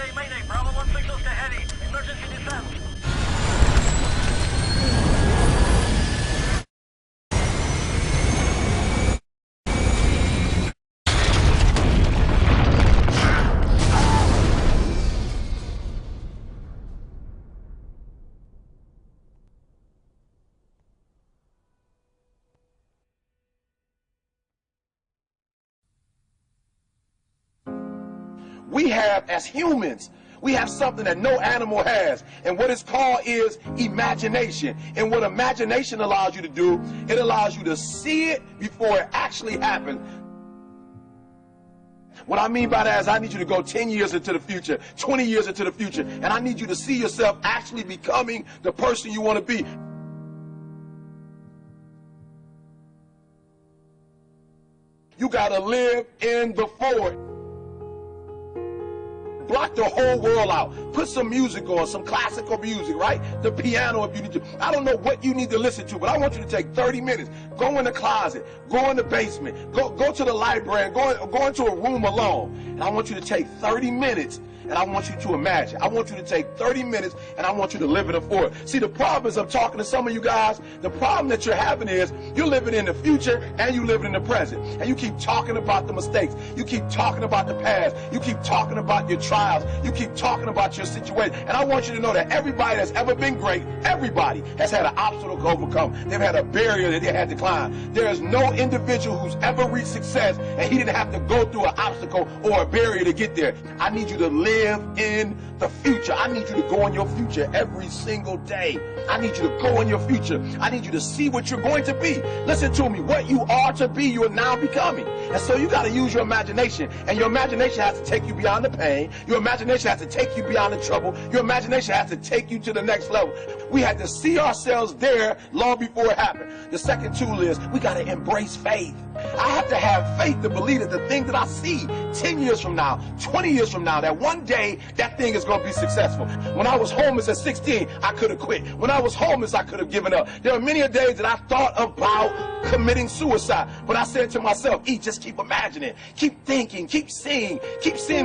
Mayday, mayday. Bravo 160 to heavy. Emergency descent. We have, as humans, we have something that no animal has, and what it's called is imagination. And what imagination allows you to do, it allows you to see it before it actually happens. What I mean by that is I need you to go 10 years into the future, 20 years into the future, and I need you to see yourself actually becoming the person you want to be. You got to live in the forward. Block the whole world out. Put some music on, some classical music, right? The piano if you need to. I don't know what you need to listen to, but I want you to take 30 minutes. Go in the closet. Go in the basement. Go to the library. Go into a room alone. And I want you to take 30 minutes and I want you to imagine. I want you to take 30 minutes and I want you to live in the forward. See, the problem is I'm talking to some of you guys. The problem that you're having is you're living in the future and you living in the present. And you keep talking about the mistakes. You keep talking about the past. You keep talking about your trials. You keep talking about your situation. And I want you to know that everybody that's ever been great, everybody has had an obstacle to overcome. They've had a barrier that they had to climb. There is no individual who's ever reached success and he didn't have to go through an obstacle or a barrier to get there. I need you to live in the future. I need you to go in your future every single day. I need you to go in your future. I need you to see what you're going to be. Listen to me. What you are to be, you are now becoming. And so you got to use your imagination. And your imagination has to take you beyond the pain. Your imagination has to take you beyond the trouble. Your imagination has to take you to the next level. We had to see ourselves there long before it happened. The second tool is we got to embrace faith. I have to have faith to believe that the thing that I see 10 years from now, 20 years from now, that one day that thing is going to be successful. When I was homeless at 16, I could have quit. When I was homeless, I could have given up. There are many days that I thought about committing suicide, but I said to myself, just keep imagining, keep thinking, keep seeing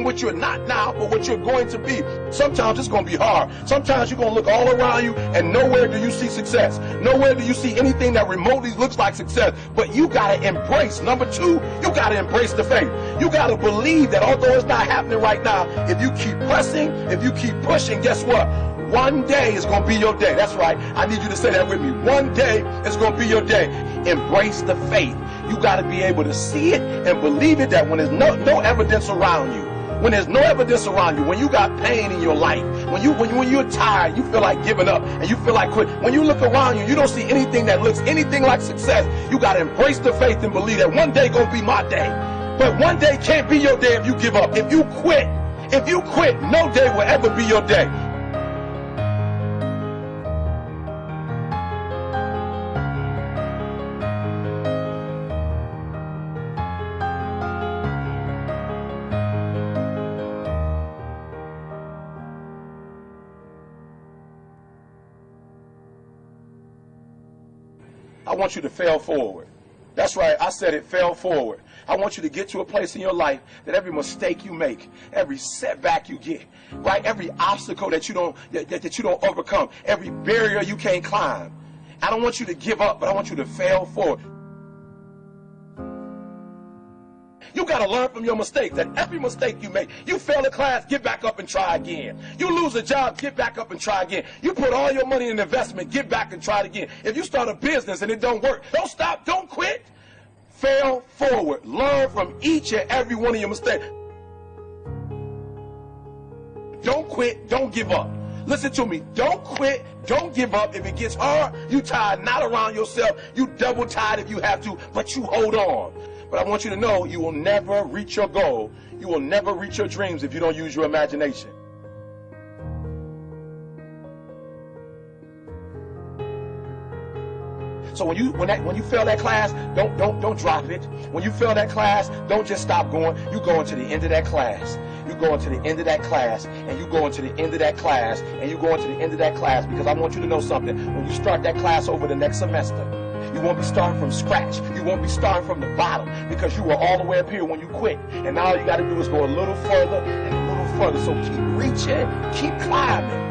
what you're not now, but what you're going to be. Sometimes it's going to be hard. Sometimes you're going to look all around you and nowhere do you see success. Nowhere do you see anything that remotely looks like success, but you got to embrace. Number two, you got to embrace the faith. You got to believe that although it's not happening right now, if you keep pressing, if you keep pushing, guess what? One day is going to be your day. That's right. I need you to say that with me. One day is going to be your day. Embrace the faith. You got to be able to see it and believe it, that when there's no evidence around you, when there's no evidence around you, when you got pain in your life, when you're tired, you feel like giving up and you feel like quit. When you look around you, you don't see anything that looks anything like success. You got to embrace the faith and believe that one day going to be my day. But one day can't be your day if you give up. If you quit, no day will ever be your day. I want you to fail forward. That's right, I said it, fail forward. I want you to get to a place in your life that every mistake you make, every setback you get, right, every obstacle that you don't overcome, every barrier you can't climb. I don't want you to give up, but I want you to fail forward. You got to learn from your mistakes, that every mistake you make, you fail a class, get back up and try again. You lose a job, get back up and try again. You put all your money in investment, get back and try it again. If you start a business and it don't work, don't stop, don't quit. Fail forward. Learn from each and every one of your mistakes. Don't quit, don't give up. Listen to me, don't quit, don't give up. If it gets hard, you tie a knot around yourself, you double tie it if you have to, but you hold on. But I want you to know you will never reach your goal. You will never reach your dreams if you don't use your imagination. So when you fail that class, don't drop it. When you fail that class, don't just stop going. You go into the end of that class. You go into the end of that class, and you go into the end of that class, and you go into the end of that class, because I want you to know something. When you start that class over the next semester, you won't be starting from scratch. You won't be starting from the bottom, because you were all the way up here when you quit. And now all you got to do is go a little further and a little further. So keep reaching, keep climbing.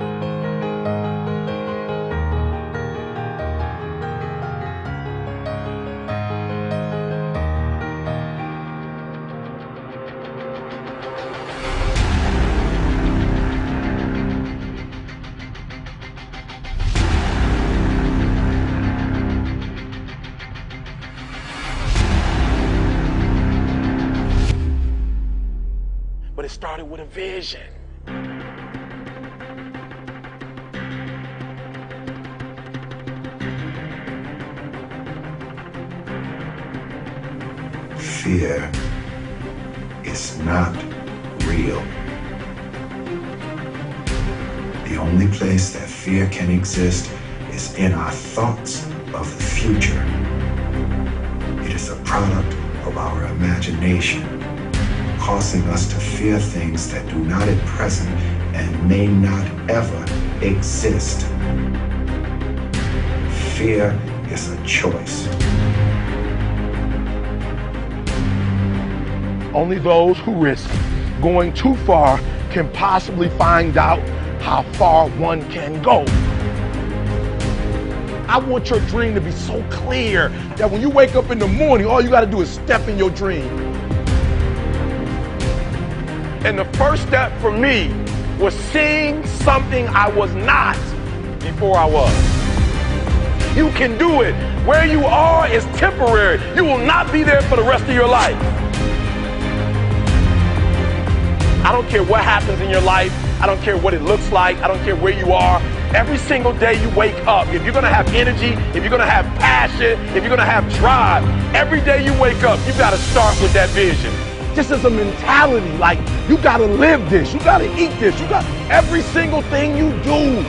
But it started with a vision. Fear is not real. The only place that fear can exist is in our thoughts of the future. It is a product of our imagination, causing us to fear things that do not at present and may not ever exist. Fear is a choice. Only those who risk going too far can possibly find out how far one can go. I want your dream to be so clear that when you wake up in the morning, all you gotta do is step in your dream. And the first step for me was seeing something I was not before I was. You can do it. Where you are is temporary. You will not be there for the rest of your life. I don't care what happens in your life. I don't care what it looks like. I don't care where you are. Every single day you wake up, if you're gonna have energy, if you're gonna have passion, if you're gonna have drive, every day you wake up, you gotta start with that vision. This is a mentality, like you gotta live this, you gotta eat this, you got every single thing you do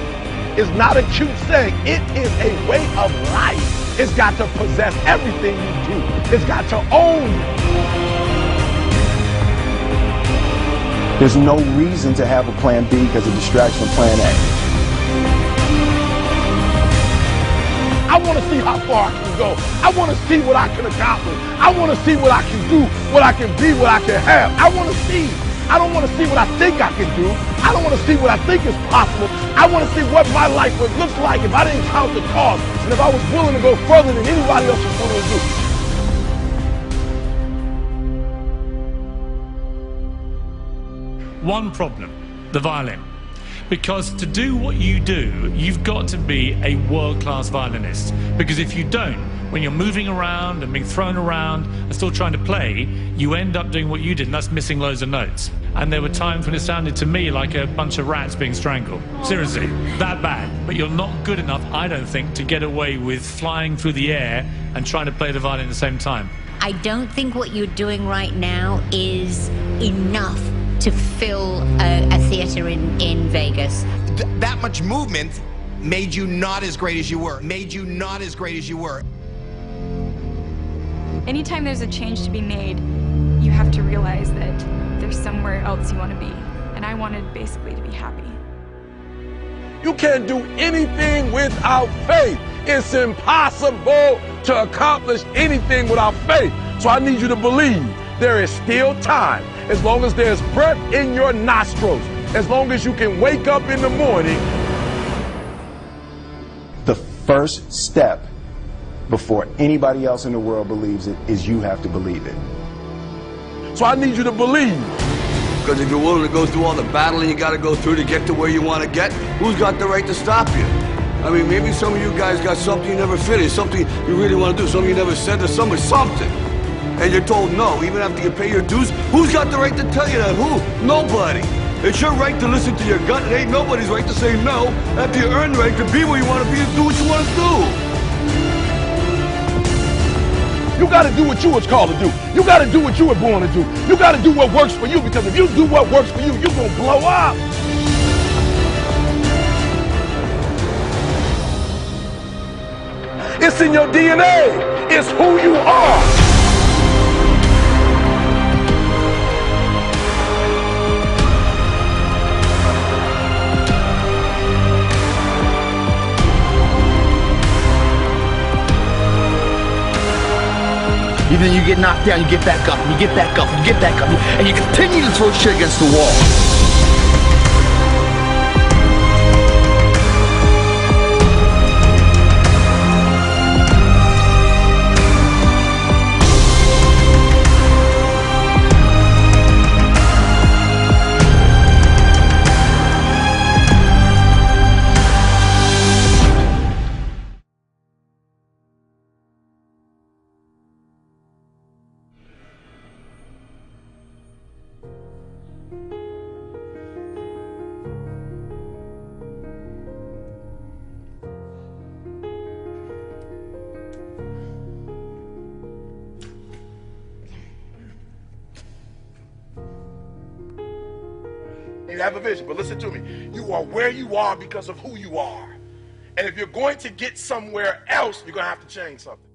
is not a cute saying. It is a way of life. It's got to possess everything you do. It's got to own you. There's no reason to have a plan B because of distraction of plan A. I want to see how far I can go. I want to see what I can accomplish. I want to see what I can do, what I can be, what I can have. I want to see. I don't want to see what I think I can do. I don't want to see what I think is possible. I want to see what my life would look like if I didn't count the cost and if I was willing to go further than anybody else was willing to do. One problem, the violin. Because to do what you do, you've got to be a world-class violinist. Because if you don't, when you're moving around and being thrown around and still trying to play, you end up doing what you did, and that's missing loads of notes. And there were times when it sounded to me like a bunch of rats being strangled. Seriously, that bad. But you're not good enough, I don't think, to get away with flying through the air and trying to play the violin at the same time. I don't think what you're doing right now is enough to fill a theater in Vegas. That much movement made you not as great as you were. Made you not as great as you were. Anytime there's a change to be made, you have to realize that there's somewhere else you want to be. And I wanted basically to be happy. You can't do anything without faith. It's impossible to accomplish anything without faith. So I need you to believe there is still time. As long as there's breath in your nostrils, as long as you can wake up in the morning. The first step before anybody else in the world believes it is you have to believe it. So I need you to believe. Because if you're willing to go through all the battling you got to go through to get to where you want to get, who's got the right to stop you? I mean, maybe some of you guys got something you never finished, something you really want to do, something you never said to somebody, something. And you're told no, even after you pay your dues. Who's got the right to tell you that? Who? Nobody. It's your right to listen to your gut. It ain't nobody's right to say no after you earn the right to be where you want to be and do what you want to do. You gotta do what you was called to do. You gotta do what you were born to do. You gotta do what works for you, because if you do what works for you, you're gonna blow up. It's in your DNA. It's who you are. Then you get knocked down, you get back up, and you get back up, and you get back up, and you continue to throw shit against the wall. You have a vision, but listen to me. You are where you are because of who you are. And if you're going to get somewhere else, you're going to have to change something.